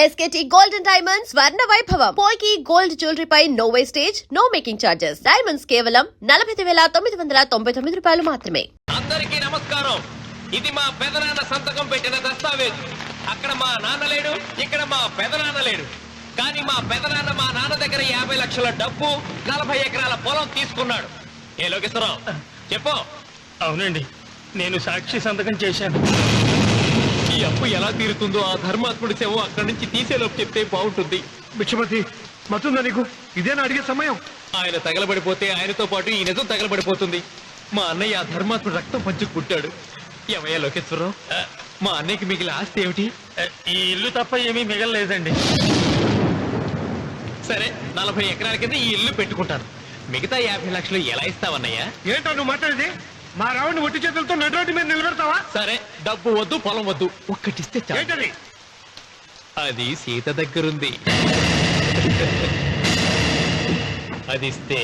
SKT Gold and Diamonds Swarna Vaibhavam. Polki Gold Jewelry pi no wastage, no making charges. Diamonds కేవలం 49,999 రూపాయలు మాత్రమే. అందరికీ నమస్కారం. ఇది మా పెదనాన్న సంతకం పెట్టిన దస్తావేజ్. అక్కడ మా నాన్న లేడు, ఇక్కడ మా పెదనాన్న లేడు. కానీ మా పెదనాన్న మా నాన్న దగ్గర 50 లక్షల డబ్బు, 40 ఎకరాల పొలం తీసుకున్నాడు. ఏ లోకేశ్వరరావు చెప్పు. అవునండి, నేను సాక్షి సంతకం చేశాను. ఈ అప్పు ఎలా తీరుతుందో ఆ ధర్మాత్ముడి శవం అక్కడి నుంచి తీసేలోపు చెప్తే బాగుంటుంది. బిక్షపతి మతుందా నీకు? ఇదేనా అడిగే సమయం? ఆయన తగలబడిపోతే ఆయనతో పాటు ఈ నిజం తగలబడిపోతుంది. మా అన్నయ్య ఆ ధర్మాత్ముడు రక్తం పంచుకుంటాడు. ఏమయ్యా లోకేశ్వరరావు, మా అన్నయ్యకి మిగిలిన ఆస్తి ఏమిటి? ఈ ఇల్లు తప్ప ఏమీ మిగలలేదండి. సరే, 40 ఎకరాల కింద ఈ ఇల్లు పెట్టుకుంటాను. మిగతా 50 లక్షలు ఎలా ఇస్తావన్నయ్యా? ఏంటో నువ్వు మాట్లాడేది? మా రావుని ఒట్టి చేతులతో నడురోడ్డు మీద నిలబెడతావా? సరే, డబ్బు వద్దు, పొలం వద్దు, ఒక్కటిస్తే చాలు. ఏంటది? అది సీత దగ్గరుంది. అది ఇస్తే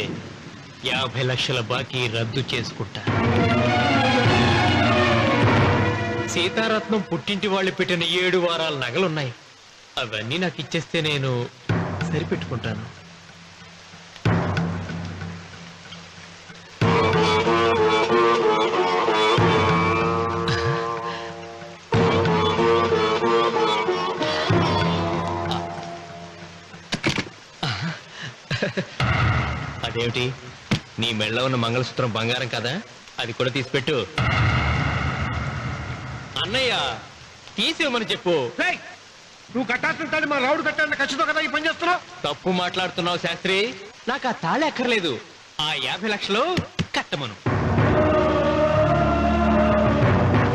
50 లక్షల బాకీ రద్దు చేసుకుంటా. సీతారత్నం పుట్టింటి వాళ్ళు పెట్టిన 7 వారాల నగలున్నాయి. అవన్నీ నాకు ఇచ్చేస్తే నేను సరిపెట్టుకుంటాను. అదేమిటి, నీ మెళ్ళ ఉన్న మంగళసూత్రం బంగారం కదా, అది కూడా తీసిపెట్టు. అన్నయ్య తీసేమని చెప్పు. నువ్వు కట్టాల్సిన మా రావుడు కట్టాలని ఖచ్చితంగా కదా ఈ పని చేస్తున్నావు. తప్పు మాట్లాడుతున్నావు శాస్త్రి. నాకు ఆ తాళి అక్కర్లేదు, ఆ 50 లక్షలు కట్టమను.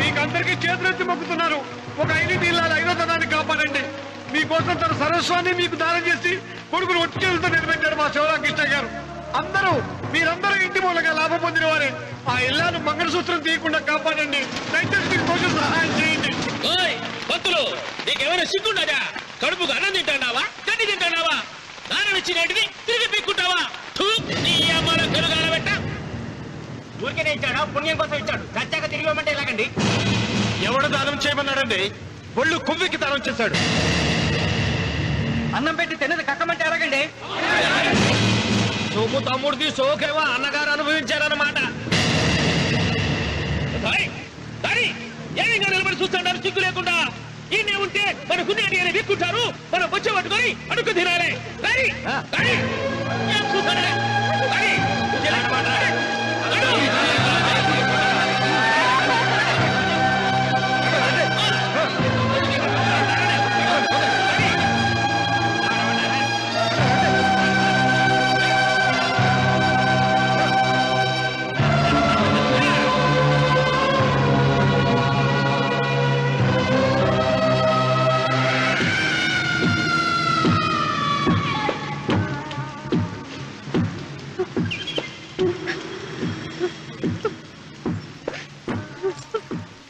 మీకందరికీ చేతులెత్తి మొక్కుతున్నారు. ఒక ఐదు ఇల్లాలు 5వ తనాన్ని కాపాడండి. మీకోసం తన సర్వస్వాన్ని మీకు దానం చేసి కొడుకును ఒట్టి చేతులతో నిలబెట్టారు మా శివరామకృష్ణ గారు. మీరందరూ ఇంటి మూలంగా లాభం పొందిన వారే. ఆ ఇల్లాను మంగళసూత్రం తీయకుండా కాపాడండి. దయచేసి మీకు కొంచెం సహాయం చేయండి. భక్తులు, నీకేమైనా సిగ్గుండగా? కడుపుకు అన్నం తింటాడావా, గడ్డి తింటాడావా? దానం ఇచ్చినట్టుది తిరిగి పీక్కుంటావా? నీ అమ్మాల కలుగాల పెట్ట. ఊరికేనే ఇచ్చాడా? పుణ్యం కోసం ఇచ్చాడు. చచ్చాక తిరిగి ఇవ్వమంటే ఎలాగండి? ఎవడు దానం చేయమన్నాడండి? ఒళ్ళు కొవ్వెక్కి దానం చేశాడు. అన్నం పెట్టి తిన్నది కక్కమంటే ఎలాగండి? సొమ్ము తమ్ముడిది, సోకేవా అన్నగారు అనుభవించారన్నమాట. ఏమిగా నిలబడి చూస్తాడారు సిగ్గు లేకుండా? ఈయనే ఉంటే మన గుండె అని విక్కుంటారు. మనం వచ్చే పట్టుకొని అడుగు తినాలి. ఏం చూస్తాడే?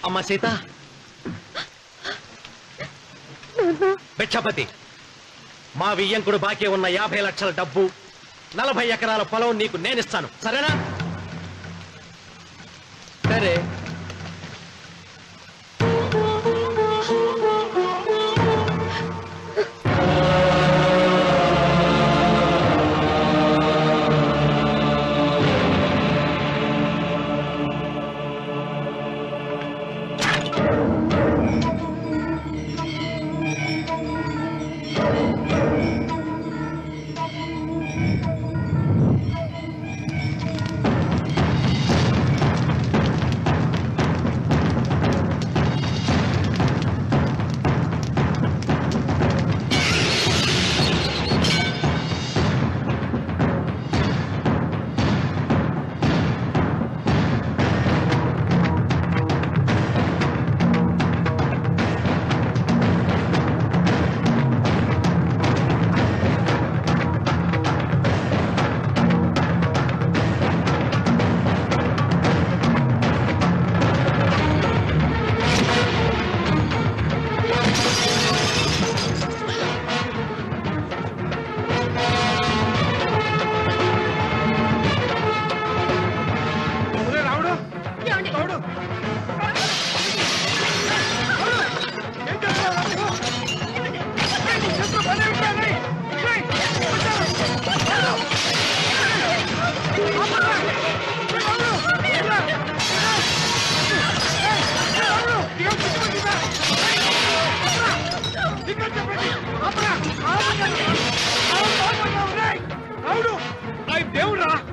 అమ్మ సీత, భిక్షపతి, మా వియ్యంకుడు బాకీ ఉన్న 50 లక్షల డబ్బు, 40 ఎకరాల పొలం నీకు నేనిస్తాను. సరేనా? సరే.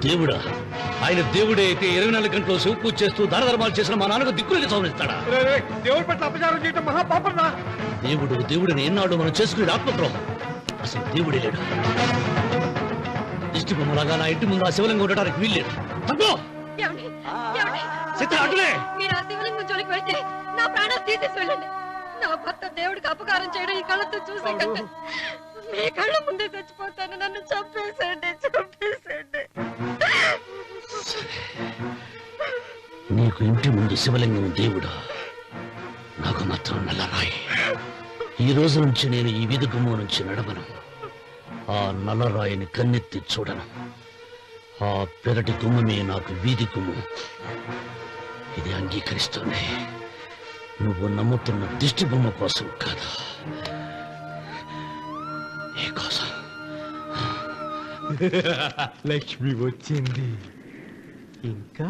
దేవుడా? ఆయన దేవుడే అయితే 24 గంటలు శివ పూజ చేస్తూ దాన ధర్మాలు చేసిన మా నాన్నకు దిక్కులకి సవరిస్తాడా? దేవుడి పట్ల అపచారం చేయటం మహాపాపం రా. దేవుడిని ఎన్నాడు మనం చేసుకునే ఆత్మద్రోహం. అసలు దేవుడే లేడు. దిష్టి బొమ్మలాగా నా ఇంటి ముందు ఆ శివలింగం ఉండడానికి వీల్లేదు. తప్పో ఏమండి? ఏమండి? చిత్ర అటులే. మీరు ఆ శివలింగం జోలికి వెళ్తే నా ప్రాణాలు తీసేసి వెళ్ళండి. నా భర్త దేవుడికి అపకారం చేయడం ఈ కళ్ళతో చూసే కంటే మీ కళ్ళ ముందే చచ్చిపోతాను. నన్ను చంపేసేయండి, చంపేసేయండి. నీకు ఇంటి ముందు శివలింగం దేవుడా, నాకు మాత్రం నల్లరాయి. ఈ రోజు నుంచి నేను ఈ వీధి గుమ్మం నుంచి నడవను. ఆ నల్లరాయిని కన్నెత్తి చూడను. ఆ పెరటి గుమ్మమే నాకు వీధి గుమ్మం. ఇది అంగీకరిస్తుంది. నువ్వు నమ్ముతున్న దిష్టి బొమ్మ కోసం కాదా, నీ కోసం. లక్ష్మి వచ్చింది. ఇంకా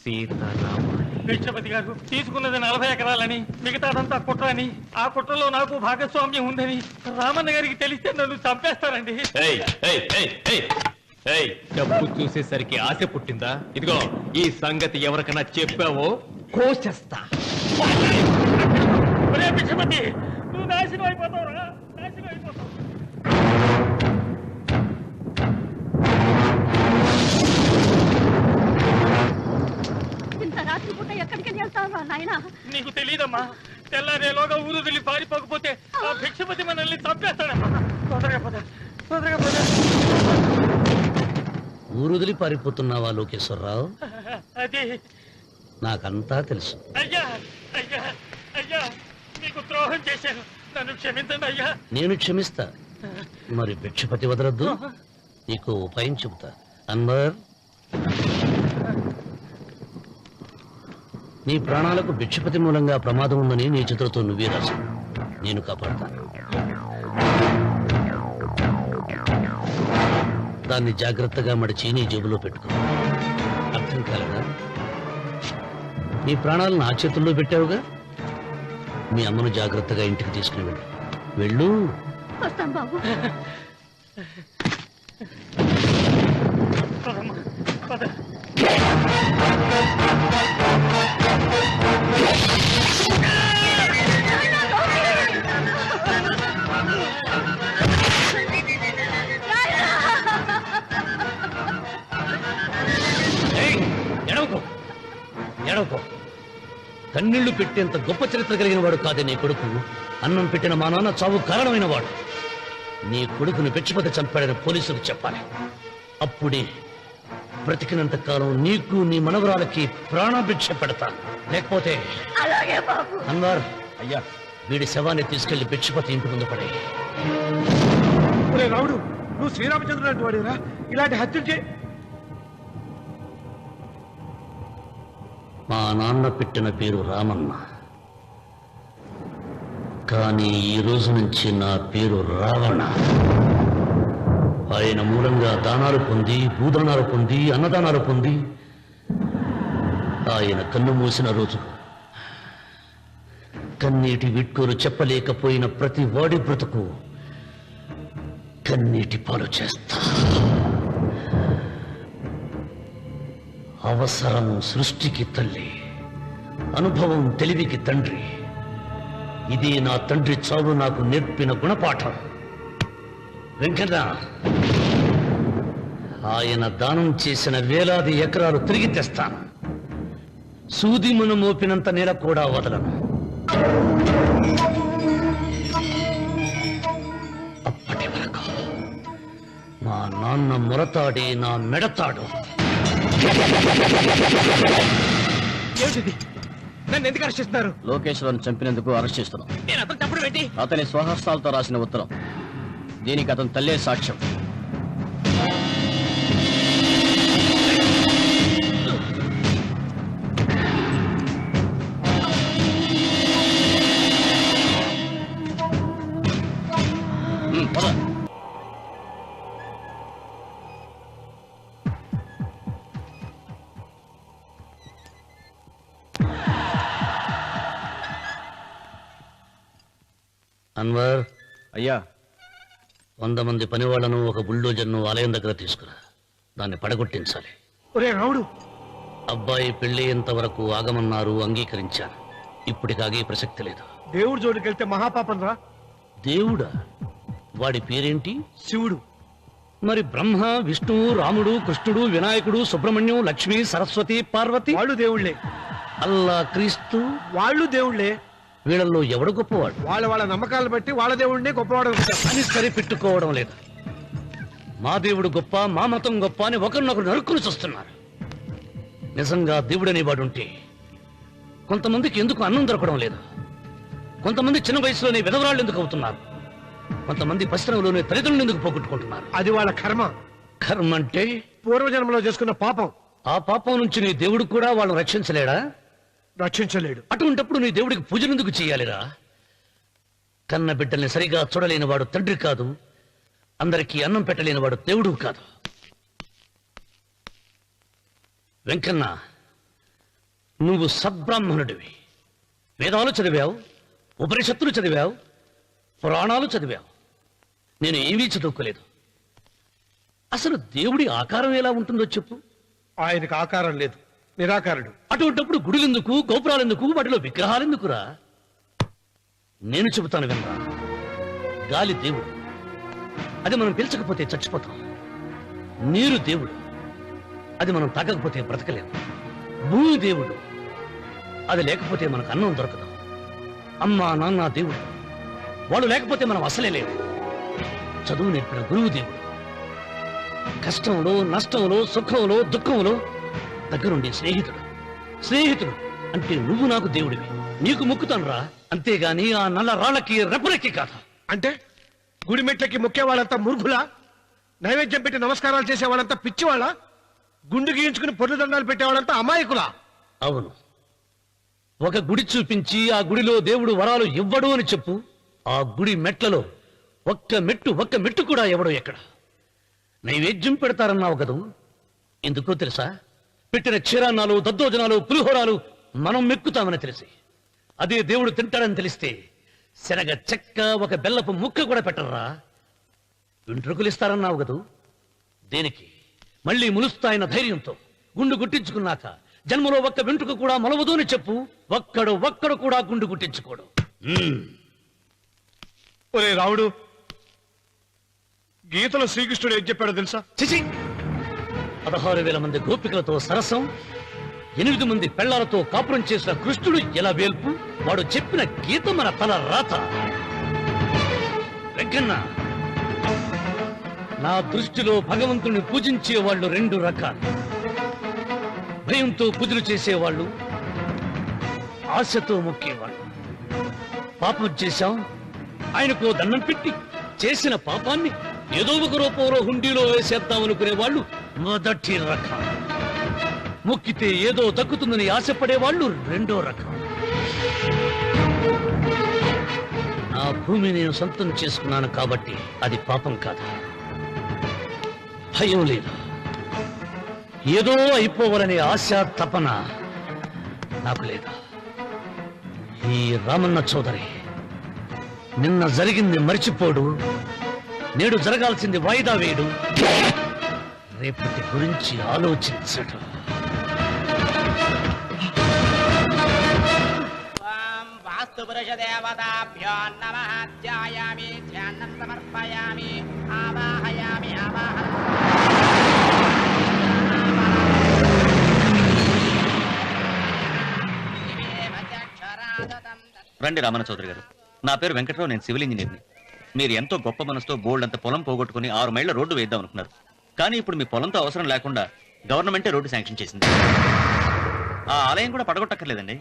సీతారాముడు. భిక్షపతి గారు తీసుకున్నది 40 ఎకరాలని, మిగతాదంతా కుట్ర అని, ఆ కుట్రలో నాకు భాగస్వామ్యం ఉందని రామన్న గారికి తెలిస్తే నన్ను చంపేస్తారండి. డబ్బు చూసేసరికి ఆశ పుట్టిందా? ఇదిగో ఈ సంగతి ఎవరికైనా చెప్పావో కోసేస్తా. ఒరే భిక్షపతి, నువ్వు నాశనం అయిపోతావురా, నాశనం అయిపోతావు. ఇంత రాత్రి పూట ఎక్కడికి వెళ్తావా నాయనా? నీకు తెలియదమ్మా, తెల్లారేలోగా ఊరు వదిలి పారిపోకపోతే ఆ భిక్షపతి మనల్ని చంపేస్తాడమ్మా. తొందరగా పద, తొందరగా పద. ఊరుదిలి పారిపోతున్నావా లోకేశ్వరరావు? అది నాకంతా తెలుసు. అయ్యా, అయ్యా, అయ్యా, మీకు ద్రోహం చేశాను, నన్ను క్షమించండి అయ్యా. నేను క్షమిస్తా. మరి భిక్షపతి వదలద్దు. నీకు ఉపాయం చెబుతా. అన్వర్, నీ ప్రాణాలకు భిక్షపతి మూలంగా ప్రమాదం ఉందని నీ చేతులతో నువ్వే రాసు. నేను కాపాడతాను. దాన్ని జాగ్రత్తగా మడిచి నీ జేబులో పెట్టుకో. అర్థం కాలేదా? నీ ప్రాణాలను నా చేతుల్లో పెట్టావుగా. మీ అమ్మను జాగ్రత్తగా ఇంటికి తీసుకుని వెళ్ళు. వెళ్ళు. వస్తాం బాబు. పదమ్మా, పద. ఎడవకో. కన్నీళ్లు పెట్టేంత గొప్ప చరిత్ర కలిగిన వాడు కాదే నీ కొడుకు. అన్నం పెట్టిన మా నాన్న చావు కారణమైన వాడు. నీ కొడుకును భిక్షపతి చంపాడని పోలీసులకు చెప్పాలి. అప్పుడే బ్రతికినంత కాలం నీకు నీ మనవరాలకి ప్రాణభిక్ష పెడతాను. లేకపోతే అలాగే బాబు. అన్వర్, అయ్యా, వీడి శవాన్ని తీసుకెళ్లి భిక్షపతి ఇంటి ముందు పడే. ఒరే రాముడు, నువ్వు శ్రీరామచంద్రుడు లాంటి వాడేరా. ఇలాంటి హత్యలు చే. మా నాన్న పెట్టిన పేరు రామన్న, కానీ ఈ రోజు నుంచి నా పేరు రావణ. ఆయన మూలంగా దానాలు పొంది, భూదానాలు పొంది, అన్నదానాలు పొంది ఆయన కన్ను మూసిన రోజు కన్నీటి విట్కూరు చెప్పలేకపోయిన ప్రతి వాడి బ్రతుకు కన్నీటి పాలు చేస్తా. అవసరం సృష్టికి తల్లి, అనుభవం తెలివికి తండ్రి. ఇది నా తండ్రి చావు నాకు నేర్పిన గుణపాఠం. వెంకన్న, ఆయన దానం చేసిన వేలాది ఎకరాలు తిరిగి తెస్తాను. సూదిమును మోపినంత నేల కూడా వదలను. అప్పటి వరకు మా నాన్న మొరతాడి నా మెడతాడు. ఏమిటిది? నన్ను ఎందుకు అరెస్ట్ చేస్తున్నారు? లోకేశ్వరను చంపినందుకు అరెస్ట్ చేస్తున్నాం. నేను అతను తప్పుడు పెట్టి అతని స్వహస్తాలతో రాసిన ఉత్తరం. దీనికి అతను తల్లే సాక్ష్యం. పద. అన్వర్, అయ్యా, 100 మంది పనివాళ్లను, ఒక బుల్డోజర్ను ఆలయం దగ్గర తీసుకురా. దాన్ని పడగొట్టించాలి. ఒరే రాముడు, అబ్బాయి పెళ్ళయ్యేంత వరకు ఆగమన్నారు, అంగీకరించాను. ఇప్పటికి ఆగే ప్రసక్తి లేదు. దేవుడి జోడికి వెళ్తే మహాపాపం రా. దేవుడా? వాడి పేరేంటి? శివుడు. మరి బ్రహ్మ, విష్ణువు, రాముడు, కృష్ణుడు, వినాయకుడు, సుబ్రహ్మణ్యం, లక్ష్మి, సరస్వతి, పార్వతి, వాళ్ళు దేవుళ్లే. అల్లా, క్రీస్తు, వాళ్ళు దేవుళ్లే. వీళ్ళల్లో ఎవడు గొప్పవాడు? వాళ్ళ వాళ్ళ నమ్మకాలను బట్టి వాళ్ళ దేవుడినే గొప్పవాడు అని సరిపెట్టుకోవడం లేదు. మా దేవుడు గొప్ప, మా మతం గొప్ప అని ఒకరినొకరు నరుక్కుని చూస్తున్నారు. నిజంగా దేవుడనే వాడుంటే కొంతమందికి ఎందుకు అన్నం దొరకడం లేదు? కొంతమంది చిన్న వయసులోనే విధవరాళ్ళు ఎందుకు అవుతున్నారు? కొంతమంది పశ్చిమలోనే తల్లిదండ్రులు ఎందుకు పోగొట్టుకుంటున్నారు? అది వాళ్ళ కర్మ. కర్మ అంటే పూర్వజన్మలో చేసుకున్న పాపం. ఆ పాపం నుంచి నీ దేవుడు కూడా వాళ్ళని రక్షించలేడా? రక్షించలేడు. అటువంటప్పుడు నీ దేవుడికి పూజలు ఎందుకు చేయాలిరా? కన్న బిడ్డల్ని సరిగా చూడలేని వాడు తండ్రి కాదు, అందరికీ అన్నం పెట్టలేని వాడు దేవుడు కాదు. వెంకన్న, నువ్వు సద్బ్రాహ్మణుడివి. వేదాలు చదివావు, ఉపనిషత్తులు చదివావు, పురాణాలు చదివావు. నేను ఏమీ చదువుకోలేదు. అసలు దేవుడి ఆకారం ఎలా ఉంటుందో చెప్పు. ఆయనకు ఆకారం లేదు, నిరాకారుడు. అటువంటప్పుడు గుడులెందుకు, గోపురాలెందుకు, వాటిలో విగ్రహాలెందుకురా? నేను చెబుతాను వినరా. గాలి దేవుడు, అది మనం పీల్చకపోతే చచ్చిపోతాం. నీరు దేవుడు, అది మనం తాగకపోతే బ్రతకలేము. భూమి దేవుడు, అది లేకపోతే మనకు అన్నం దొరకదు. అమ్మా నాన్న దేవుడు, వాళ్ళు లేకపోతే మనం అసలే లేవు. చదువు నేర్పిన గురువు దేవుడు, కష్టంలో, నష్టంలో, సుఖంలో, దుఃఖంలో దగ్గరుండే స్నేహితుడు. స్నేహితుడు అంటే నువ్వు నాకు దేవుడివి. నీకు మొక్కుతాను రా, అంతేగాని ఆ నల్ల రాళ్ళకి రెప్పలకి కాదు. అంటే గుడి మెట్లకి మొక్కే వాళ్ళంతా మూర్ఖులా? నైవేద్యం పెట్టి నమస్కారాలు చేసే వాళ్ళంతా పిచ్చివాళ్ళ? గుండు గీయించుకుని పొర్లు దండాలు పెట్టేవాళ్ళంతా అమాయకులా? అవును. ఒక గుడి చూపించి ఆ గుడిలో దేవుడు వరాలు ఇవ్వడు అని చెప్పు. ఆ గుడి మెట్లలో ఒక్క మెట్టు కూడా ఎవడో ఎక్కడ. నైవేద్యం పెడతారన్నావు కదూ, ఎందుకో తెలుసా? పెట్టిన క్షీరాన్నాలు, దద్దోజనాలు, పులిహోరాలు మనం మెక్కుతామని తెలిసి, అదే దేవుడు తింటాడని తెలిస్తే శనగ చెక్క, ఒక బెల్లపు ముక్క కూడా పెట్టర్రా. వెంట్రుకలు ఇస్తారన్నావు కదూ, దేనికి? మళ్ళీ ములుస్తాయన్న ధైర్యంతో. గుండు గుట్టించుకున్నాక జన్మలో ఒక్క వెంట్రుక కూడా మొలవదు అని చెప్పు. ఒక్కడు కూడా గుండు గుట్టించుకోడు. ఒరే రావుడు, గీతలో శ్రీకృష్ణుడు ఏం చెప్పాడో తెలుసా? చిచి! 16,000 మంది గోపికలతో సరసం, 8 మంది పెళ్లాలతో కాపురం చేసిన కృష్ణుడు ఎలా వేల్పు? వాడు చెప్పిన గీత మన తల రాత. వెంకన్న, నా దృష్టిలో భగవంతుని పూజించే వాళ్ళు 2 రకాలు. భయంతో పూజలు చేసేవాళ్ళు, ఆశతో మొక్కేవాళ్ళు. పాపం చేశాం, ఆయనకు దండం పెట్టి చేసిన పాపాన్ని ఏదో ఒక రూపంలో హుండీలో వేసేద్దామనుకునే వాళ్ళు మొదటి రకం. మొక్కితే ఏదో దక్కుతుందని ఆశపడేవాళ్ళు 2వ రకం. నా భూమి నేను సొంతం చేసుకున్నాను కాబట్టి అది పాపం కాదు. భయం లేదు, ఏదో అయిపోవాలనే ఆశ, తపన నాకు లేదు. ఈ రామన్న చౌదరి నిన్న జరిగింది మరిచిపోడు, నేడు జరగాల్సింది వాయిదా వేయడు, రేపటి గురించి ఆలోచించడు. వాస్తు పురుష దేవతాభ్యో నమః. ధ్యాయామి, ధ్యానం సమర్పయామి, ఆవాహయామి, రండి రామన్న చౌదరి గారు. నా పేరు వెంకట్రావు, నేను సివిల్ ఇంజనీర్ని. మీరు ఎంతో గొప్ప మనసుతో బోల్డ్ అంత పొలం పోగొట్టుకుని 6 మైళ్ళ రోడ్డు వేద్దాం అనుకున్నారు. కానీ ఇప్పుడు మీ పొలంతో అవసరం లేకుండా గవర్నమెంటే రోడ్డు శాంక్షన్ చేసింది. ఆ ఆలయం కూడా పడగొట్టక్కర్లేదండి.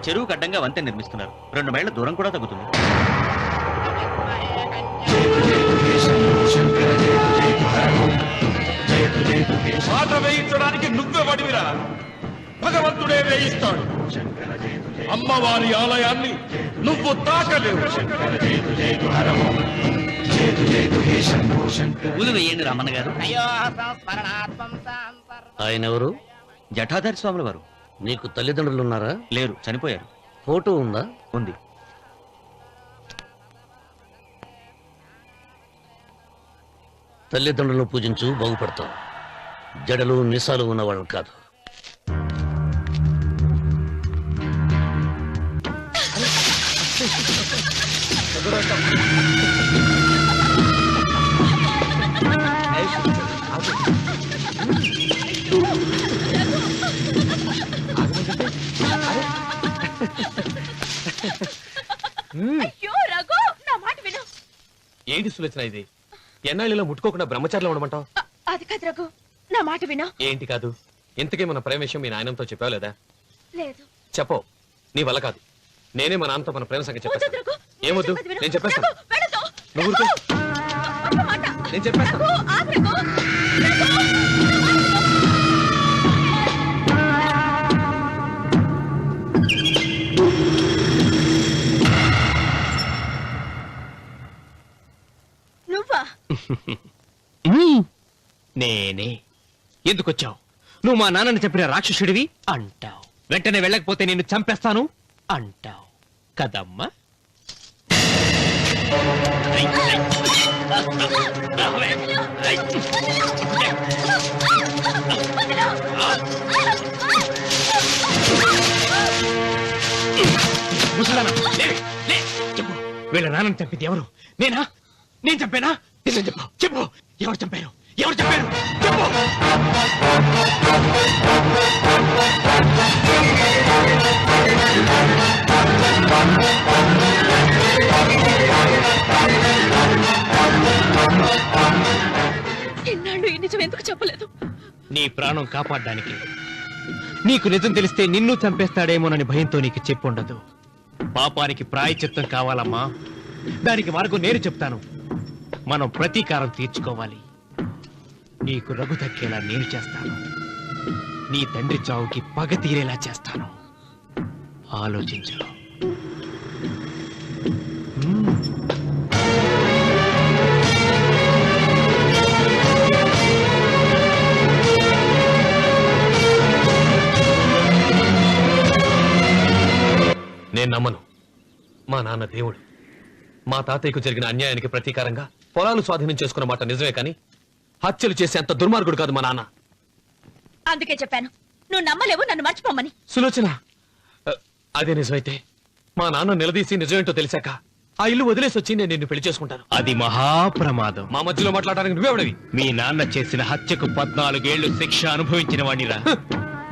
చెరువుకు అడ్డంగా వంతెన నిర్మిస్తున్నారు. 2 మైళ్ళ దూరం కూడా తగ్గుతుంది. పాట వేయించడానికి నువ్వే వడివిరా, భగవంతుడే వేయిస్తాడు. అమ్మవారి ఆలయాన్ని నువ్వు తాకలేవు. పూలు వేయండి రామన్న గారు. ఆయన ఎవరు? జటాధారి స్వాముల వారు. నీకు తల్లిదండ్రులు ఉన్నారా? లేరు, చనిపోయారు. ఫోటో ఉందా? ఉంది. తల్లిదండ్రులను పూజించు, బాగుపడతావు. జడలు నిసాలు ఉన్నవాళ్ళు కాదు. అయ్యో రఘు, నా మాట విను. ఏంటి సులోచన ఇది? ఎన్నాళ్ళలో ముట్టుకోకుండా బ్రహ్మచారిలో ఉండమంటావు? అది కాదు రఘు, నా మాట విను. ఏంటి కాదు? ఇంతకీ మన ప్రేమ విషయం మీ నాయనంతో చెప్పావు లేదా? లేదు. చెప్పవు. నీ వల్ల కాదు. నేనే మా నాన్నతో మన ప్రేమ సంగతి వద్దు చెప్పేస్తాను. రఘు, ఏమొద్దు? చెప్పేది విను. నేను చెప్పేస్తాను. రఘు, వెళదు. నువ్వు ఊరుకో. ఒక్క మాట. నేను చెప్పేస్తాను. రఘు, ఆగు రఘు. రఘు, నువ్వా? నేనే. ఎందుకొచ్చావు? నువ్వు మా నాన్నని చెప్పిన రాక్షసుడివి అంటావు. వెంటనే వెళ్ళకపోతే నిన్ను చంపేస్తాను అంటావు కదమ్మా. ముసలానా, లే, లే, చెప్పు. వీళ్ళ నాన్నని చంపింది ఎవరు? నేనా? నేను చంపానా? నిజం చెప్పు, చెప్పు. ఎవరు చంపారు? ఎవరు చంపారు? చెప్పు. ఇన్నాళ్ళు ఈ నిజం ఎందుకు చెప్పలేదు? నీ ప్రాణం కాపాడడానికి. నీకు నిజం తెలిస్తే నిన్ను చంపేస్తాడేమోనని భయంతో నీకు చెప్పుండదు. పాపానికి ప్రాయశ్చిత్తం కావాలమ్మా. దానికి మార్గం నేను చెప్తాను. మనం ప్రతీకారం తీర్చుకోవాలి. నీకు రఘు దక్కేలా నేను చేస్తాను. నీ తండ్రి చావుకి పగ తీరేలా చేస్తాను. ఆలోచించు. నేను నమ్మను. మా నాన్న దేవుడు. మా తాతయ్యకు జరిగిన అన్యాయానికి ప్రతీకారంగా పొలాలు స్వాధీనం చేసుకున్న మాట నిజమే, కానీ హత్యలు చేసే అంత దుర్మార్గుడు కాదు మా నాన్న. అందుకే చెప్పాను, నువ్వు నమ్మలేవు, నన్ను మర్చిపోమని. సులోచన, అదే నిజమైతే మా నాన్న నిలదీసి నిజమేంటో తెలిసాక ఆ ఇల్లు వదిలేసి వచ్చి నేను నిన్ను పెళ్లి చేసుకుంటాను. అది మహాప్రమాదం. మా మధ్యలో మాట్లాడడానికి నువ్వెవడవి? మీ నాన్న చేసిన హత్యకు 14 ఏళ్లు శిక్ష అనుభవించిన వాణిరా.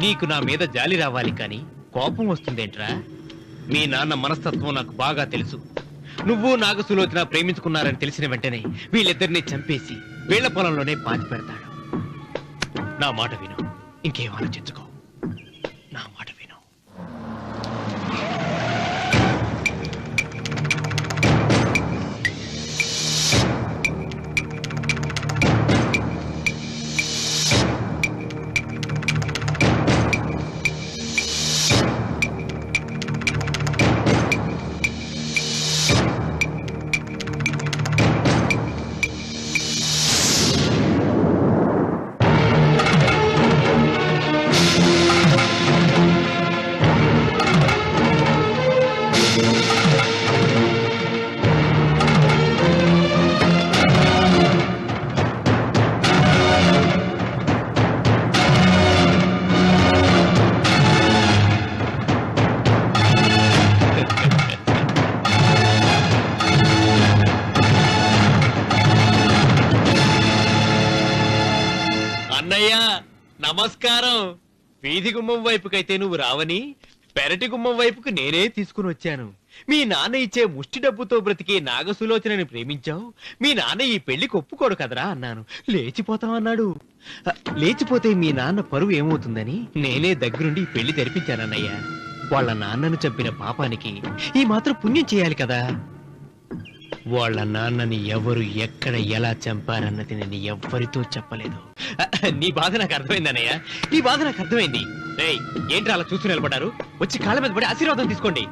నీకు నా మీద జాలి రావాలి కానీ కోపం వస్తుందేంట్రా? మీ నాన్న మనస్తత్వం నాకు బాగా తెలుసు. నువ్వు నాగసులోచన ప్రేమించుకున్నారని తెలిసిన వెంటనే వీళ్ళిద్దరిని చంపేసి వీళ్ల పొలంలోనే పాతి పెడతాడు. నా మాట విను, ఇంకేం ఆలోచించుకో. నా మాట విను. అన్నయ్య నమస్కారం. వీధి గుమ్మం వైపుకైతే నువ్వు రావని పెరటి గుమ్మం వైపుకు నేనే తీసుకుని వచ్చాను. మీ నాన్న ఇచ్చే ముష్టి డబ్బుతో బ్రతికే నాగసులోచనని ప్రేమించావు. మీ నాన్న ఈ పెళ్లికి ఒప్పుకోడు కదరా అన్నాను. లేచిపోతామన్నాడు. లేచిపోతే మీ నాన్న పరువు ఏమవుతుందని నేనే దగ్గరుండి ఈ పెళ్లి తెరిపించానన్నయ్య. వాళ్ళ నాన్నను చంపిన పాపానికి ఈ మాత్రం పుణ్యం చేయాలి కదా. వాళ్ళ నాన్నని ఎవరు ఎక్కడ ఎలా చంపారన్నది నేను ఎవ్వరితో చెప్పలేదు. నీ బాధ నాకు అర్థమైంది అన్నయ్య, నీ బాధ నాకు అర్థమైంది. రేయ్, ఏంట్రా అలా చూస్తూ నిలబడ్డారు? వచ్చి కాళ్ళ మీద పడి ఆశీర్వాదం తీసుకోండి.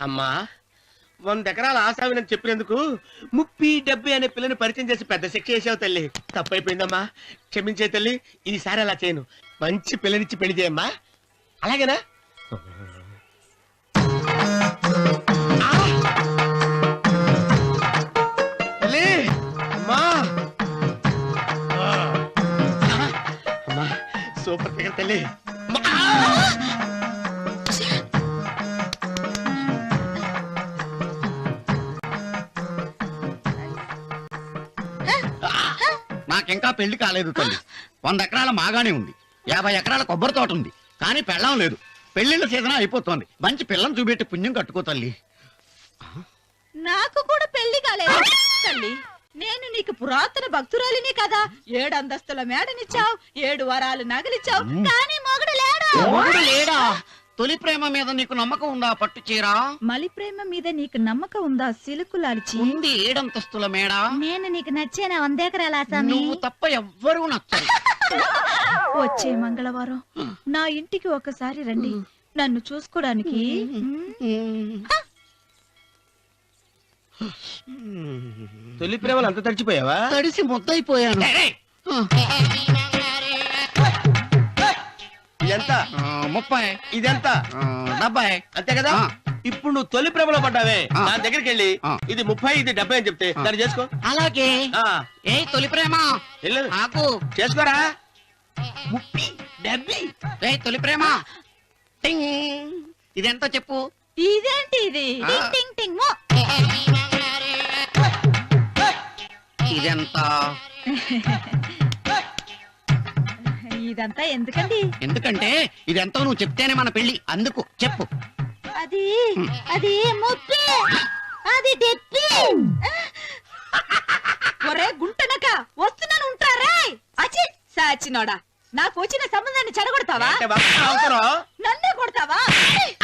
అమ్మా 100 ఎకరాల ఆశావినని చెప్పినందుకు 30-70 అనే పిల్లని పరిచయం చేసి పెద్ద శిక్ష చేసావు తల్లి. తప్పైపోయిందమ్మా, క్షమించే తల్లి. ఈసారి అలా చేయను. మంచి పిల్లనిచ్చి పెళ్లి చేయమ్మా. అలాగేనా? తల్లి, అమ్మా. అమ్మా, సూపర్ ఫిగర్ తల్లి. నాకింకా పెళ్లి కాలేదు తల్లి. 100 ఎకరాల మాగానే ఉంది, 50 ఎకరాల కొబ్బరి తోట ఉంది, కానీ పెళ్ళం లేదు. పెళ్లిళ్ళ సీజన్ అయిపోతోంది. మంచి పిల్లని చూపెట్టి పుణ్యం కట్టుకో తల్లి. నాకు కూడా పెళ్లి కాలేదు తల్లి. నేను నీకు పురాతన భక్తురాలిని కదా. 7 అంతస్తుల మేడనిచ్చావు, 7 వరాలు నగలిచ్చావు, కానీ మొగుడు లేడు. మొగుడు లేడా? తొలి ప్రేమ మీద నీకు నమ్మకం ఉందా? పట్టు చీరా. మలి ప్రేమ మీద నీకు నమ్మకం ఉందా? సిలుకులాల్చి ఉంది 7 అంతస్తుల మేడ. నేను నీకు నచ్చేనా 100 ఎకరాల ఆసామి? నువ్వు తప్ప ఎవ్వరూ నచ్చరు. వచ్చే మంగళవారం నా ఇంటికి ఒకసారి రండి, నన్ను చూసుకోవడానికి. తొలి ప్రేమలు అంత తడిచిపోయావా? తడిసి ముద్దయిపోయాను. ఇదెంత? 30. ఇదెంత? 70. అంతే కదా. ఇప్పుడు నువ్వు తొలి ప్రేమలో పడ్డావే, దాని దగ్గరికి వెళ్ళి ఇది 30 ఇది 70 అని చెప్తే దాన్ని చేసుకో. అలాగే. ఏ తొలి ప్రేమ వెళ్ళు, నాకు చేసుకోరా. 30, 70. ఏ తొలి ప్రేమ టింగ్. ఇదెంత చెప్పు. ఇదేంటి ఇది? టింగ్ టింగ్ టింగ్ మో. ఇదెంత? ఇదంతా ఎందుకండి? ఎందుకంటే ఇదెంతో నువ్వు చెప్తేనే మన పెళ్లి. అందుకు చెప్పు. అది అది 30, అది 70. ఒరే గుంటనక వస్తున్నాను, ఉంటారా? అచి సాచినోడా, నాకు వచ్చిన సంబంధాన్ని చెడగొడతావా? నన్నే కొడతావా?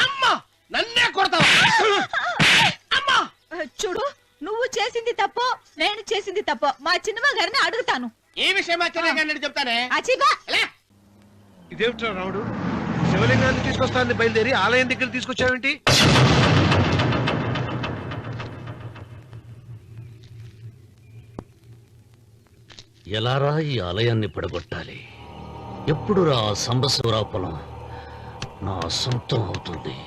అమ్మా, నన్నే కొడతావా? అమ్మా, చూడు, నువ్వు చేసింది తప్పు, నేను చేసింది తప్పు. మా చిన్నమ్మ గారిని అడుగుతాను. ఈ విషయం ఆశ్చర్యంగా చెప్తానే. అచిబా ఇదేమిట్రా రావుడు, శివలింగాన్ని తీసుకొస్తానని బయలుదేరి ఆలయం దగ్గర తీసుకొచ్చావేంటి? ఎలారా ఈ ఆలయాన్ని పడగొట్టాలి? ఎప్పుడు రా సంబశివరావు పొలం నా సొంతం అవుతుంది?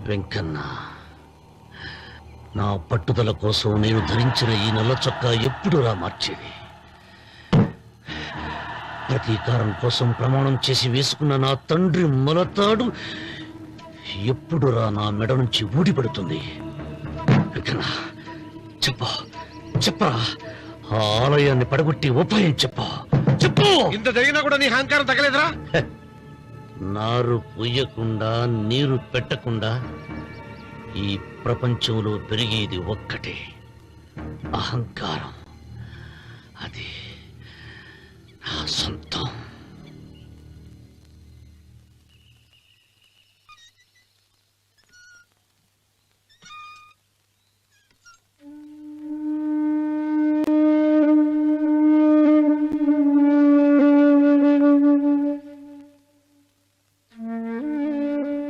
వెంకన్న, నా పట్టుదల కోసం నేను ధరించిన ఈ నల్ల చొక్కా ఎప్పుడురా మార్చేది? ప్రతీకారం కోసం ప్రమాణం చేసి వేసుకున్న నా తండ్రి మొలతాడు ఎప్పుడురా నా మెడ నుంచి ఊడిపడుతుంది? వెంకన్న, చెప్పరా, ఆ ఆలయాన్ని పడగొట్టి ఉపాయం చెప్పు. ఇంత జరిగినా కూడా నీ అహంకారం తగ్గలేదురా? నారు పొయ్యకుండా నీరు పెట్టకుండా ఈ ప్రపంచంలో పెరిగేది ఒక్కటే, అహంకారం. అది నా సొంతం.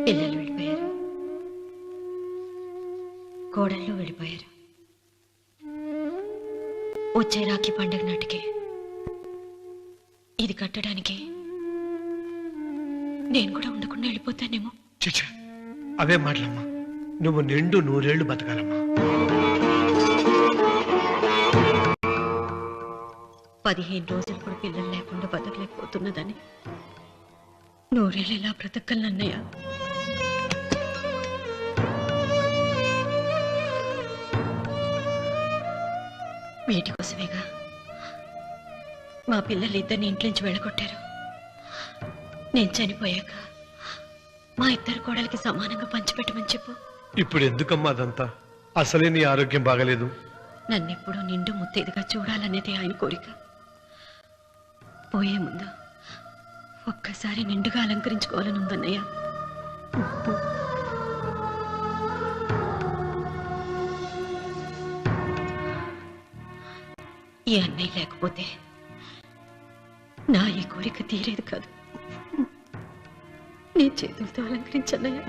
పిల్లలు వెళ్ళిపోయారు, కోడళ్ళు వెళ్ళిపోయారు. వచ్చే రాఖీ పండుగ నాటికి ఇది కట్టడానికి నేను కూడా ఉండకుండా వెళ్ళిపోతానేమో. చిచ్చా, అవే మాటలమ్మా. నువ్వు నిండు 100 ఏళ్లు బతకాలమ్మా. 15 రోజులు కూడా పిల్లలు లేకుండా బతకలేకపోతున్నదని 100 ఏళ్ళు ఎలా బ్రతకలన్నయ్య? వీటి కోసమేగా మా పిల్లలిద్దరిని ఇంట్లోంచి వెళ్ళగొట్టారు. నేను చనిపోయాక మా ఇద్దరు కోడలికి సమానంగా పంచిపెట్టమని చెప్పు. ఇప్పుడు ఎందుకమ్మా అదంతా? అసలే నీ ఆరోగ్యం బాగలేదు. నన్నెప్పుడు నిండు ముత్తైదుగా చూడాలనేది ఆయన కోరిక. పోయే ముందు ఒక్కసారి నిండుగా అలంకరించుకోవాలని ఉందన్నయ్య. ఈ అన్నయ్య లేకపోతే నా ఈ కోరిక తీరేది కాదు. నీ చేతులతో అలంకరించన్నయ్యా.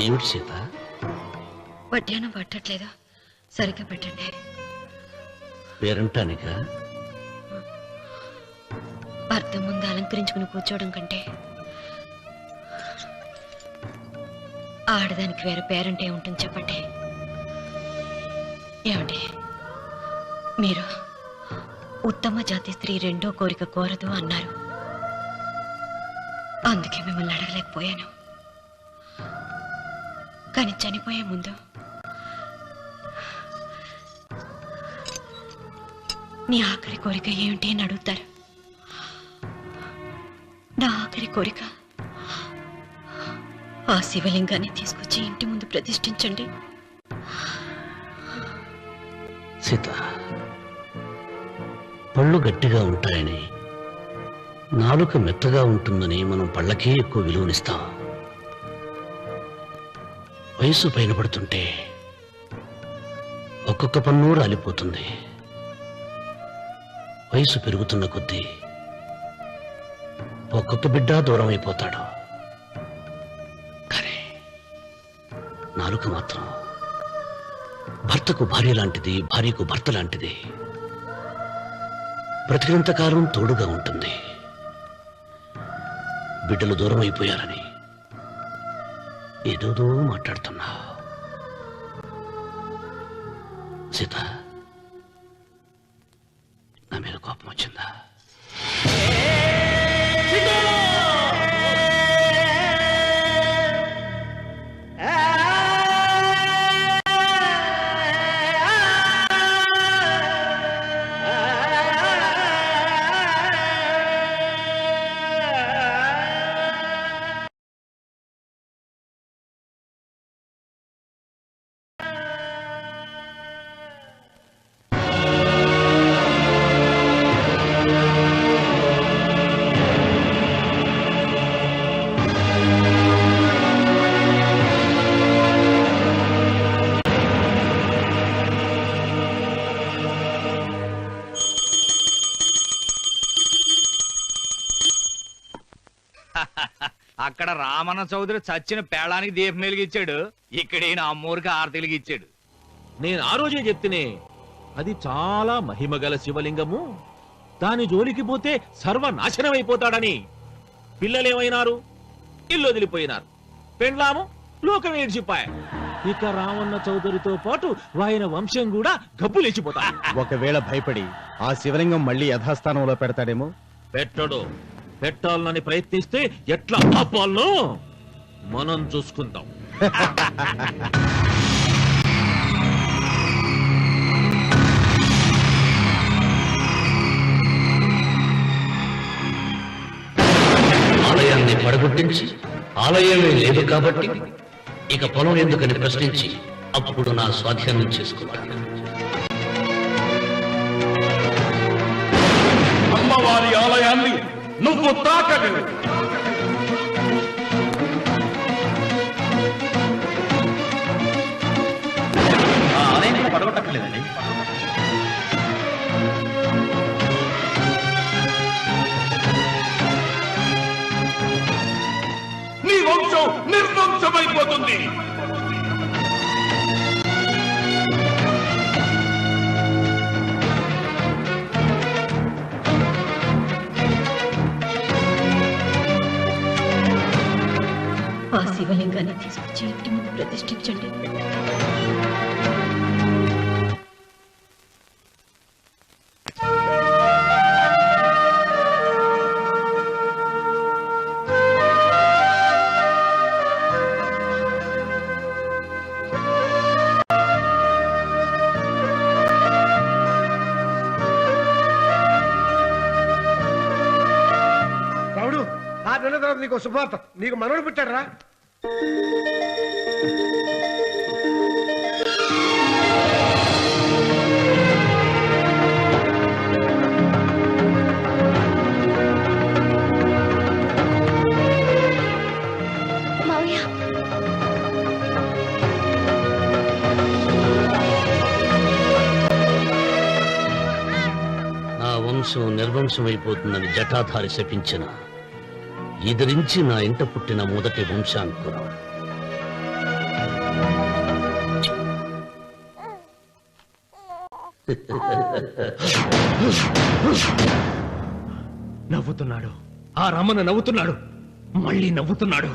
ఏమిటి సీత? వడ్డానం పట్టట్లేదా? సరిగ్గా పెట్టండి. పేరంటానిక? అర్థం ముందు అలంకరించుకుని కూర్చోవడం కంటే ఆడదానికి వేరే పేరంటే ఉంటుంది చెప్పండి. ఏమండి, మీరు ఉత్తమ జాతి స్త్రీ రెండో కోరిక కోరదు అన్నారు. అందుకే మిమ్మల్ని అడగలేకపోయాను. కానీ చనిపోయే ముందు నీ ఆఖరి కోరిక ఏమిటి అని అడుగుతారు. నా ఆఖరి కోరిక ఆ శివలింగాన్ని తీసుకొచ్చి ఇంటి ముందు ప్రతిష్ఠించండి. సీత, పళ్ళు గట్టిగా ఉంటాయని, నాలుక మెత్తగా ఉంటుందని మనం పళ్ళకే ఎక్కువ విలువనిస్తాం. వయసు పైన పడుతుంటే ఒక్కొక్క పన్ను రాలిపోతుంది. వయసు పెరుగుతున్న కొద్దీ ఒక్కొక్క బిడ్డ దూరం అయిపోతాడు. కానీ నాలుక మాత్రం భర్తకు భార్య లాంటిది, భార్యకు భర్త లాంటిది. బ్రతికినంతకాలం తోడుగా ఉంటుంది. బిడ్డలు దూరం అయిపోయారని ఏదోదో మాట్లాడుతున్నా. సీత, నా మీద కోపం వచ్చిందా? అక్కడ రామన్న చౌదరి చచ్చిన పేళానికి దీపం వెలిగించాడు. ఇక్కడ ఈయన అమ్మూరికి ఆరతి వెలిగించాడు. నేను ఆ రోజే చెప్తేనే, అది చాలా మహిమగల శివలింగము, దాని జోలికి పోతే సర్వనాశనం అయిపోతాడని. పిల్లలేమైనారు? ఇల్లు వదిలిపోయినారు. పెండ్లాము లోకం ఏడ్చిపాయ. ఇక రామన్న చౌదరితో పాటు ఆయన వంశం కూడా గబ్బు లేచిపోతా. ఒకవేళ భయపడి ఆ శివలింగం మళ్ళీ యథాస్థానంలో పెడతాడేమో. పెట్టడు. పెట్టాలని ప్రయత్నిస్తే ఎట్లా ఆపాలనో మనం చూసుకుందాం. ఆలయాన్ని పడగొట్టించి ఆలయమే లేదు కాబట్టి ఇక పొలం ఎందుకని ప్రశ్నించి అప్పుడు నా స్వాధీనం చేసుకుంటాను. అమ్మవారి ఆలయాన్ని నువ్వు తాకలేవు. ఆ ఆలయం కూడా పడగొట్టట్లేదండి. నీ వంశం నిర్వంశమైపోతుంది. ఆ శివలింగాన్ని తీసుకొచ్చి ఇంటి ముందు ప్రతిష్ఠించండి. 6 తర్వాత నీకు శుభార్త, నీకు మనవడు పుట్టాడురా. మావయ్య నా వంశం నిర్వంశమైపోతుందని జటాధారి శపించిన ఎదిరించి నా ఇంట పుట్టిన మొదటి వంశాంకురం. నవ్వుతున్నాడు. ఆ రమణ నవ్వుతున్నాడు. మళ్ళీ నవ్వుతున్నాడు.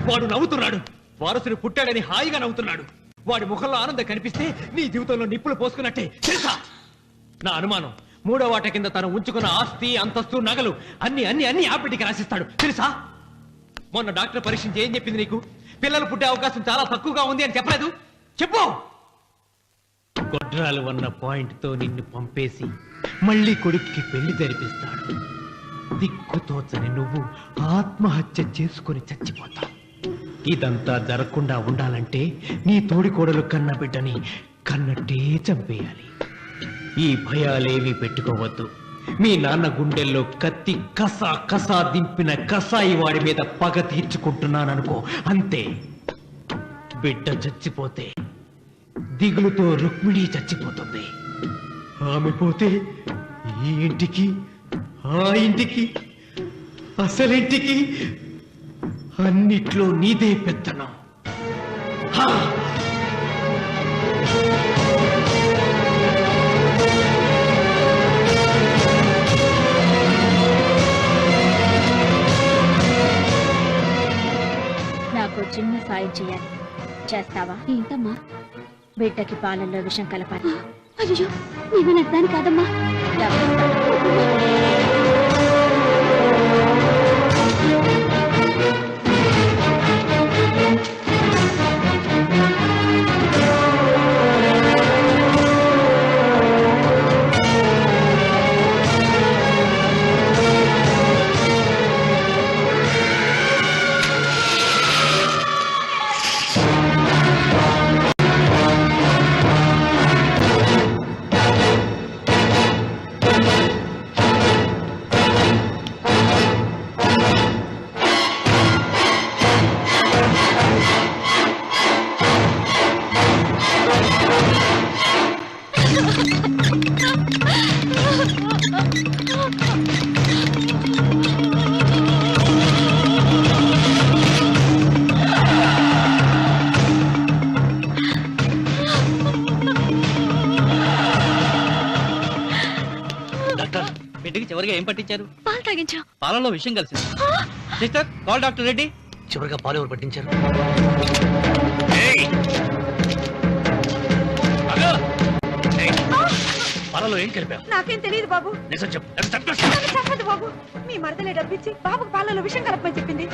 వాడు నవ్వుతున్నాడు. వారసుడు పుట్టాడని హాయిగా నవ్వుతున్నాడు. వాడి ముఖంలో ఆనందం కనిపిస్తే నీ జీవితంలో నిప్పులు పోసుకున్నట్టే తెలుసా? నా అనుమానం 3వ వాట కింద తను ఉంచుకున్న ఆస్తి, అంతస్తు, నగలు అన్ని అన్ని అన్ని ఆ బిడ్డకి రాసిస్తాడు తెలుసా? మొన్న డాక్టర్ పరీక్షించి ఏం చెప్పింది నీకు? పిల్లలు పుట్టే అవకాశం చాలా తక్కువగా ఉంది అని చెప్పలేదు? చెప్పు. గొడ్రాలు అన్న పాయింట్ తో నిన్ను పంపేసి మళ్ళీ కొడుక్కి పెళ్లి జరిపిస్తాడు. దిక్కుతోచని నువ్వు ఆత్మహత్య చేసుకుని చచ్చిపోతావు. ఇదంతా జరగకుండా ఉండాలంటే నీ తోడికోడలు కన్న బిడ్డని కన్నట్టే చంపేయాలి. ఈ భయాలేవి పెట్టుకోవద్దు. మీ నాన్న గుండెల్లో కత్తి కసా కసా దింపిన కసాయి వాడి మీద పగ తీర్చుకుంటున్నాననుకో, అంతే. బిడ్డ చచ్చిపోతే దిగులుతో రుక్మిణి చచ్చిపోతుంది. ఆమె పోతే ఈ ఇంటికి, ఆ ఇంటికి, అసలింటికి అన్నిట్లో నీదే పెత్తనం. హా! నాకు చిన్న సాయం చేయాలి, చేస్తావా? ఏంటమ్మా? బిడ్డకి పాలల్లో విషం కలపాలి. అయ్యో నేను అర్థాన్ని కాదమ్మా. బిడ్డకి చివరిగా ఏం పట్టించారు? పాలు తాగించా. పాలలో విషయం కలిసింది. Sister, call doctor Reddy. చివరిగా పాలు ఎవరు పట్టించారు? పాలలో ఏం కలిపావు? నాకేం తెలియదు బాబు. నిజం చెప్పు. చెప్పదు బాబు. మీ మరదలే డబ్బిచ్చి బాబుకు పాలలో విషం కలపమని చెప్పింది.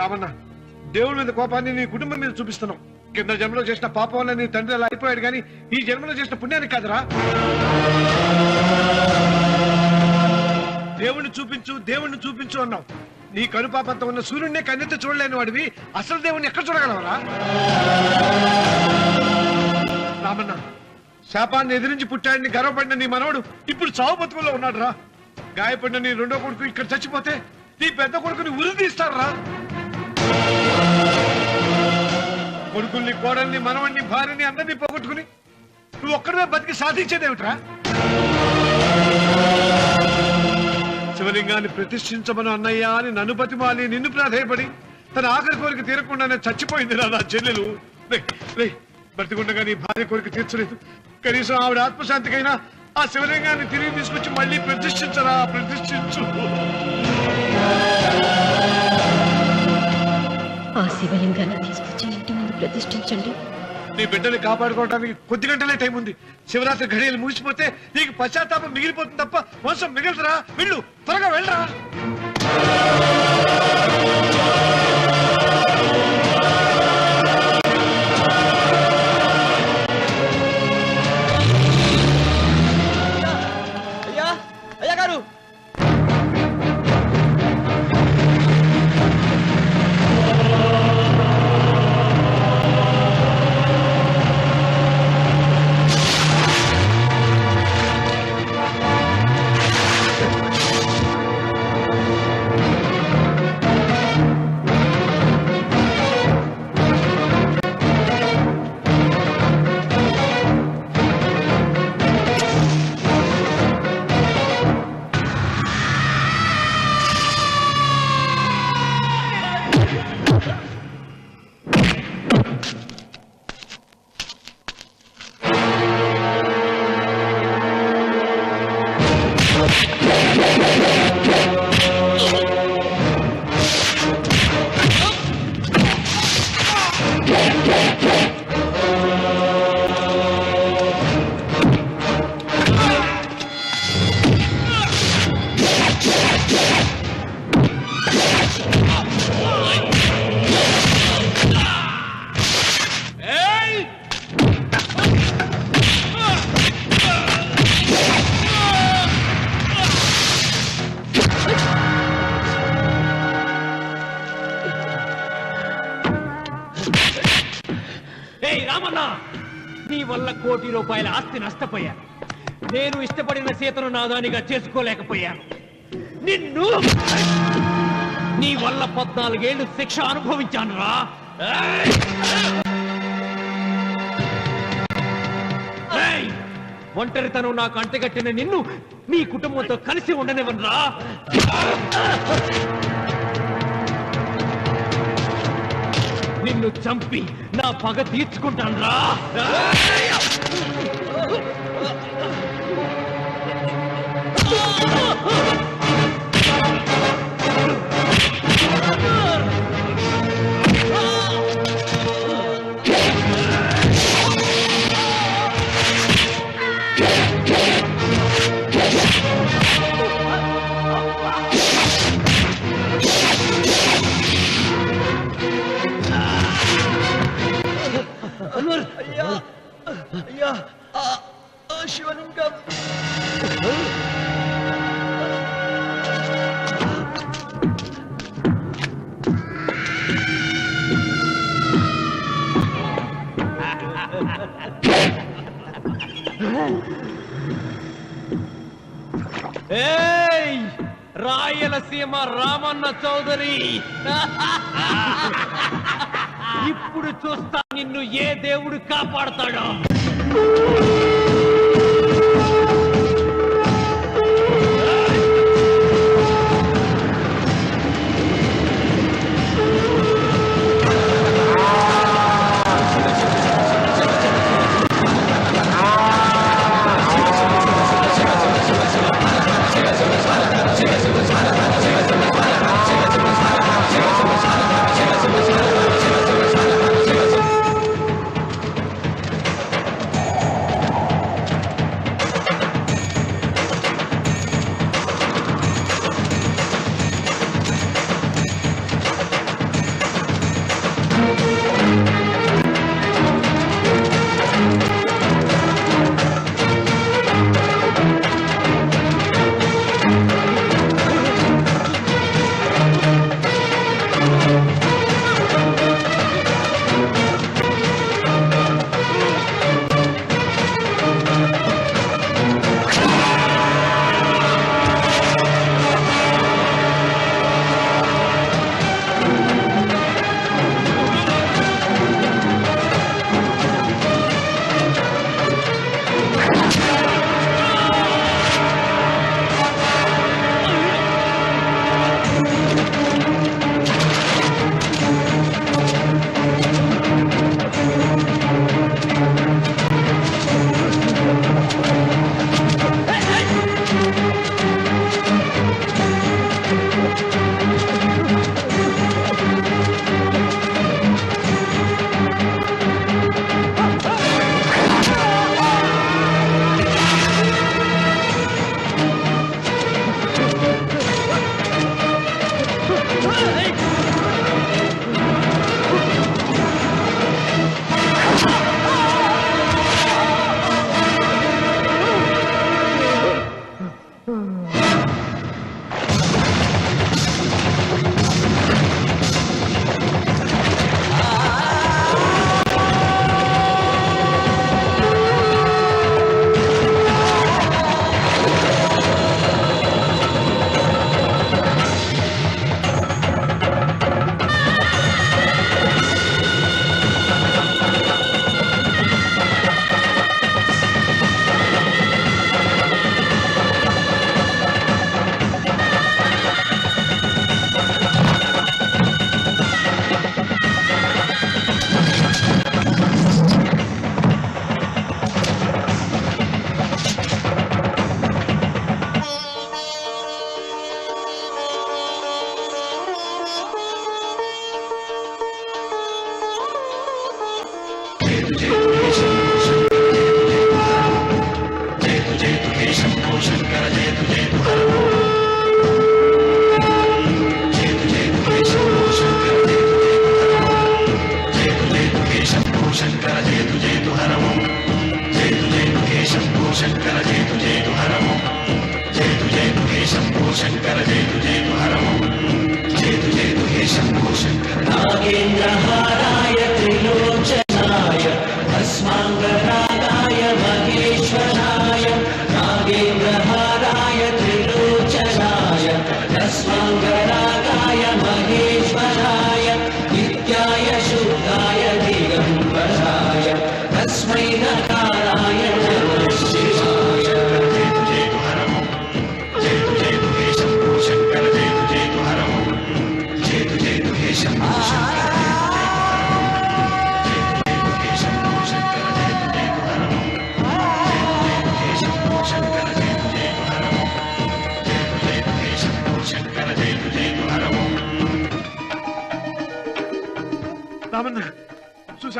రామన్న, దేవుడి మీద కోపాన్ని నీ కుటుంబం మీద చూపిస్తున్నావు. కింద జన్మలో చేసిన పాపం వల్ల నీ తండ్రి అలా అయిపోయాడు, కానీ ఈ జన్మలో చేసిన పుణ్యానికి కాదురా. దేవుణ్ణి చూపించు అన్నావు. నీ కనుపాపంతో ఉన్న సూర్యుడినే కన్నెత్తి చూడలేని వాడివి అసలు దేవుణ్ణి ఎక్కడ చూడగలవరా? రామన్న, శాపాన్ని ఎదిరించి పుట్టాడని గర్వపడిన నీ మనవడు ఇప్పుడు చావు బతుకుల్లో ఉన్నాడు రా. గాయపడిన నీ రెండో కొడుకు ఇక్కడ చచ్చిపోతే నీ పెద్ద కొడుకుని ఉరి తీస్తారా? కొడుకుల్ని, కోడల్ని, మనవణ్ణి, భార్యని అందరినీ పోగొట్టుకుని నువ్వు ఒక్కడమే బతికి సాధించేదేమిట్రా? శివలింగాన్ని ప్రతిష్ఠించమను అన్నయ్య అని నన్ను బతిమాలి నిన్ను ప్రాధేయపడి తన ఆఖరి కోరిక తీరకుండానే చచ్చిపోయింది నా చెల్లెలు. బ్రతికుండగా నీ భార్య కోరిక తీర్చలేదు. కనీసం ఆవిడ ఆత్మశాంతికైనా ఆ శివలింగాన్ని తిరిగి తీసుకొచ్చి మళ్ళీ ప్రతిష్ఠించరా, ప్రతిష్ఠించు. ఆ శివలింగాన్ని తీసుకొచ్చి ఇంటి ముందు ప్రతిష్ఠించండి. నీ బిడ్డని కాపాడుకోవడానికి కొద్ది గంటలే టైం ఉంది. శివరాత్రి ఘడియలు ముగిసిపోతే నీకు పశ్చాత్తాపం మిగిలిపోతుంది తప్ప మోసం మిగిలిరా. వెళ్ళు, త్వరగా వెళ్ళరా. అయ్యా గారు, రామన్నా, నీ వల్ల ₹1 కోటి ఆస్తి నష్టపోయాను. నేను ఇష్టపడిన సీతను నాదానిగా చేసుకోలేకపోయాను. నిన్ను నీ వల్ల 14 ఏళ్ళు శిక్ష అనుభవించాను రా. ఒంటరితనం నాకు అంటగట్టిన నిన్ను నీ కుటుంబంతో కలిసి ఉండనివ్వనురా. నిన్ను చంపి నా పగ తీర్చుకుంటాను రా. శివలింగం రాయలసీమ రామన్న చౌదరి, ఇప్పుడు చూస్తా నిన్ను ఏ దేవుడు కాపాడతాడో.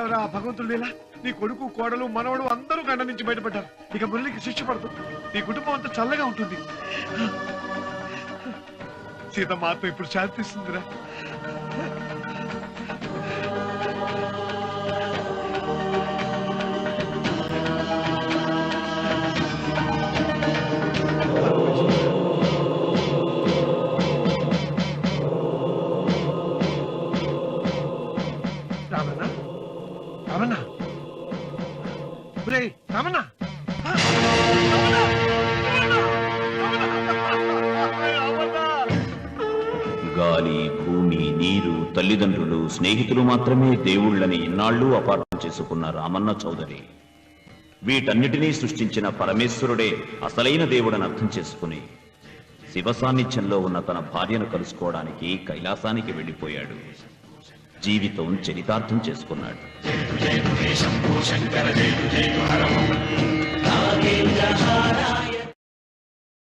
చూసావరా భగవంతుడు ఇలా నీ కొడుకు కోడలు మనవడు అందరూ గండ నుంచి బయటపడ్డారు. ఇక మురళికి శిక్ష పడుతుంది. నీ కుటుంబం అంతా చల్లగా ఉంటుంది. సీతమ్మ ఆత్మ ఇప్పుడు శాంతిస్తుందిరా. రామన్న రామన్న రామన్న గాలి, భూమి, నీరు, తల్లిదండ్రులు, స్నేహితులు మాత్రమే దేవుళ్ళని ఇన్నాళ్ళు అపార్థం చేసుకున్న రామన్న చౌదరి వీటన్నిటినీ సృష్టించిన పరమేశ్వరుడే అసలైన దేవుడని అర్థం చేసుకుని శివ సాన్నిధ్యంలో ఉన్న తన భార్యను కలుసుకోవడానికి కైలాసానికి వెళ్ళిపోయాడు. జీవితం చరితార్థం చేసుకున్నాడు.